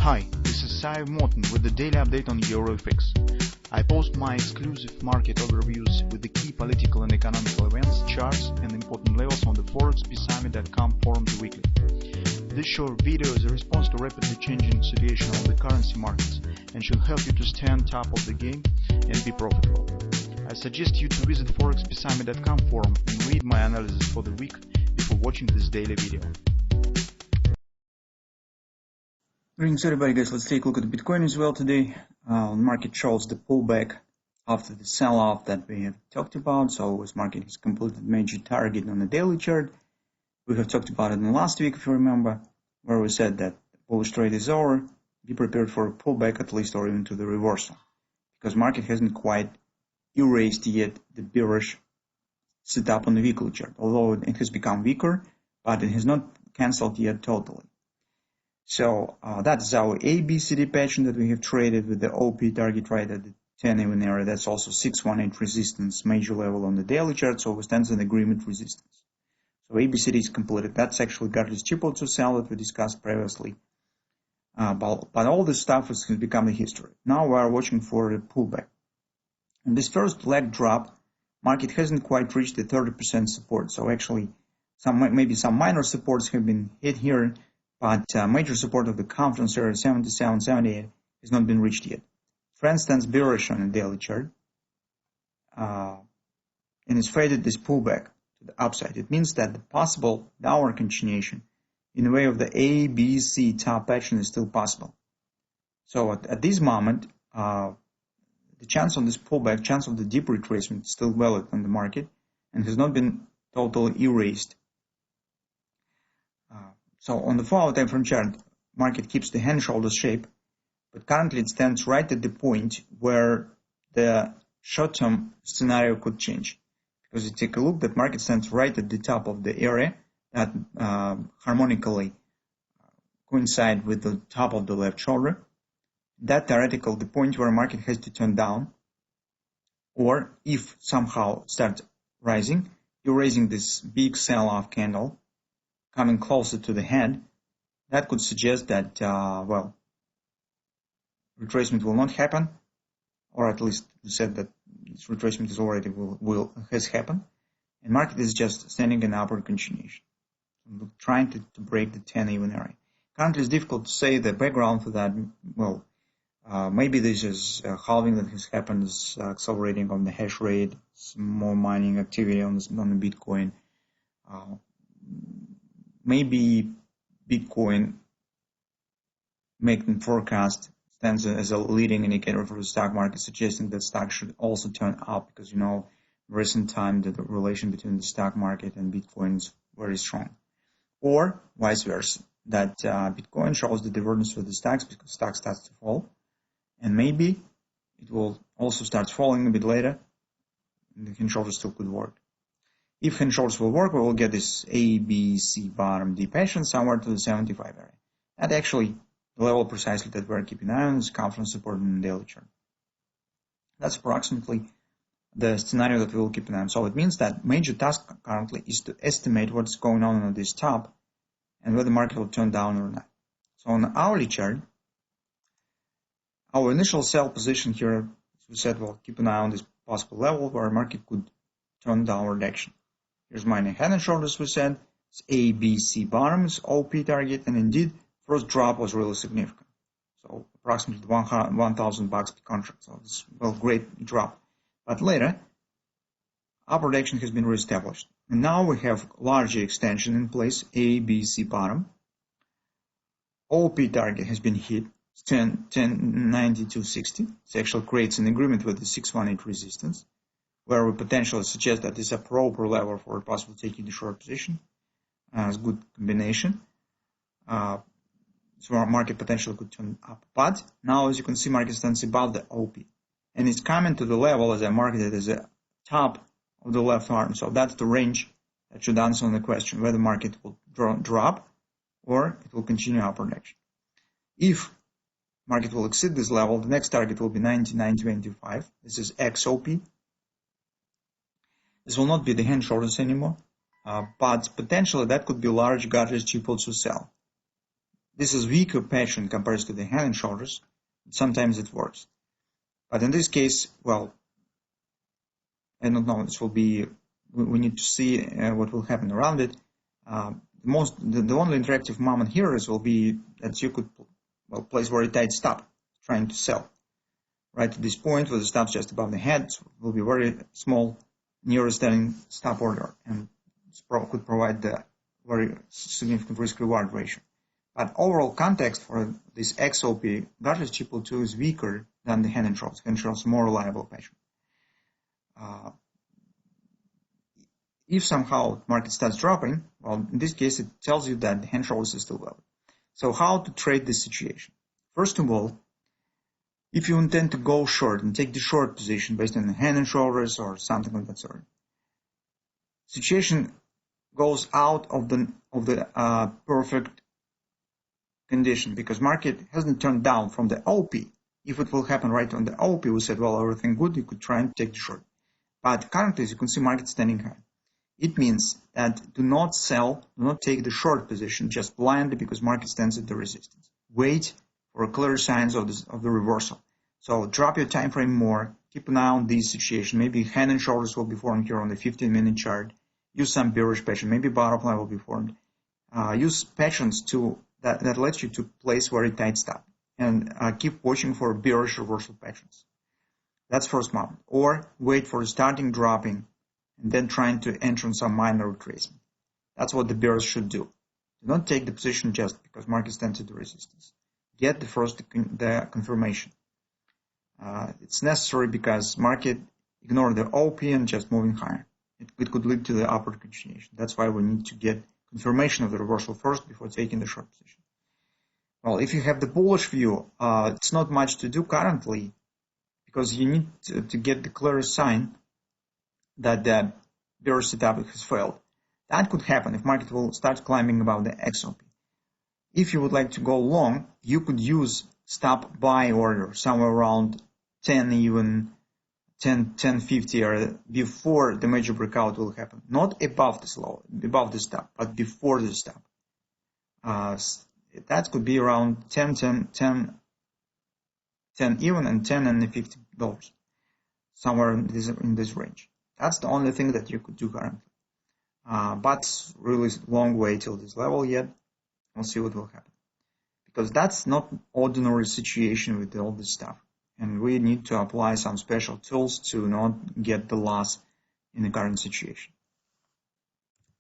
Hi, this is Sive Morten with the daily update on EuroFX. I post my exclusive market overviews with the key political and economical events, charts, and important levels on the ForexPeaceArmy.com forums weekly. This short video is a response to rapidly changing situation on the currency markets and should help you to stay on top of the game and be profitable. I suggest you to visit ForexPeaceArmy.com forum and read my analysis for the week before watching this daily video. Greetings everybody, guys. Let's take a look at the Bitcoin as well today. Market shows the pullback after the sell-off that we have talked about. So this market has completed major target on the daily chart. We have talked about it in the last week, if you remember, where we said that the bullish trade is over. Be prepared for a pullback at least, or even to the reversal, because market hasn't quite erased yet the bearish setup on the weekly chart. Although it has become weaker, but it has not cancelled yet totally. So that is our ABCD pattern that we have traded with the OP target right at the 10 even area. That's also 618 resistance, major level on the daily chart. So we stand in agreement resistance. So ABCD is completed. That's actually Gartner's triple to sell that we discussed previously. But all this stuff has become a history. Now we are watching for a pullback. In this first leg drop, market hasn't quite reached the 30% support. So actually, maybe some minor supports have been hit here. But major support of the conference area 77, 78 has not been reached yet. Trend stands bearish on the daily chart and it's faded this pullback to the upside. It means that the possible downward continuation in the way of the ABC top action is still possible. So at this moment, the chance on this pullback, chance of the deep retracement is still valid on the market and has not been totally erased. So on the 4-hour time frame chart, market keeps the hand shoulder shape, but currently it stands right at the point where the short-term scenario could change. Because you take a look, that market stands right at the top of the area that harmonically coincide with the top of the left shoulder. That theoretical, the point where market has to turn down, or if somehow starts rising, you're raising this big sell-off candle, coming closer to the head, that could suggest that, retracement will not happen, or at least we said that this retracement is already has happened, and market is just standing in upward continuation, trying to break the 10 even area. Currently, it's difficult to say the background for that. Well, maybe this is a halving that has happened, is accelerating on the hash rate, some more mining activity on the Bitcoin. Maybe Bitcoin making forecast stands as a leading indicator for the stock market, suggesting that stock should also turn up, because recent time the relation between the stock market and Bitcoin is very strong. Or vice versa, that Bitcoin shows the divergence with the stocks because stock starts to fall, and maybe it will also start falling a bit later, and the hand shoulder still could work. If hand shoulders will work, we will get this ABC bottom deep pattern somewhere to the 75 area. That actually the level precisely that we're keeping an eye on is conference support in the daily chart. That's approximately the scenario that we will keep an eye on. So it means that major task currently is to estimate what's going on this top and whether the market will turn down or not. So on the hourly chart, our initial sell position here, as we said, we'll keep an eye on this possible level where market could turn downward action. Here's my head and shoulders, we said. It's ABC bottoms, OP target, and indeed, first drop was really significant. So approximately $1,000 per contract. So it's great drop. But later, upward action has been reestablished. And now we have larger extension in place, ABC bottom. OP target has been hit, 1092.60. It actually creates an agreement with the 618 resistance, where we potentially suggest that this is a proper level for possibly taking the short position. It's a good combination. So our market potentially could turn up. But now, as you can see, market stands above the OP. And it's coming to the level as I marked it as the top of the left arm. So that's the range that should answer on the question whether market will drop or it will continue upward action. If market will exceed this level, the next target will be 99.25. This is XOP. This will not be the hand shoulders anymore, but potentially that could be large Gartner's triple to sell. this is weaker pattern compared to the head and shoulders. Sometimes it works. But in this case, well, I don't know, this will be, we need to see what will happen around it. The only interactive moment here will be that you could place very tight stop trying to sell. Right at this point, with the stops just above the head, will be very small nearest standing stop order, and could provide the very significant risk-reward ratio. But overall context for this XOP, Gartner's triple 2 is weaker than the hand and shoulders. Hand and shoulders more reliable pattern. If somehow market starts dropping, well, in this case, it tells you that the hand shoulders is still valid. So how to trade this situation? First of all, if you intend to go short and take the short position based on the hand and shoulders or something of that sort, situation goes out of the perfect condition because market hasn't turned down from the OP. If it will happen right on the OP, we said, well, everything good, you could try and take the short. But currently, as you can see, market standing high. It means that do not sell, do not take the short position just blindly because market stands at the resistance. Wait for clear signs of the reversal. So drop your time frame more, keep an eye on this situation. Maybe hand and shoulders will be formed here on the 15-minute chart. Use some bearish pattern, maybe butterfly will be formed. Use patterns that let you to place very tight stop and keep watching for bearish reversal patterns. That's first moment. Or wait for starting dropping and then trying to enter on some minor retracement. That's what the bears should do. Do not take the position just because market stands at the resistance. Get the confirmation. It's necessary because market ignored the OP and just moving higher. It could lead to the upward continuation. That's why we need to get confirmation of the reversal first before taking the short position. Well, if you have the bullish view, it's not much to do currently because you need to get the clearest sign that the bearish setup has failed. That could happen if market will start climbing above the XOP. If you would like to go long, you could use stop buy order somewhere around 10, even 10.50 or before the major breakout will happen. Not above this low, above the stop, but before the stop. That could be around 10 even and 10 and $50, somewhere in this range. That's the only thing that you could do currently. But really long way till this level yet. We'll see what will happen. Because that's not ordinary situation with all this stuff. And we need to apply some special tools to not get the loss in the current situation.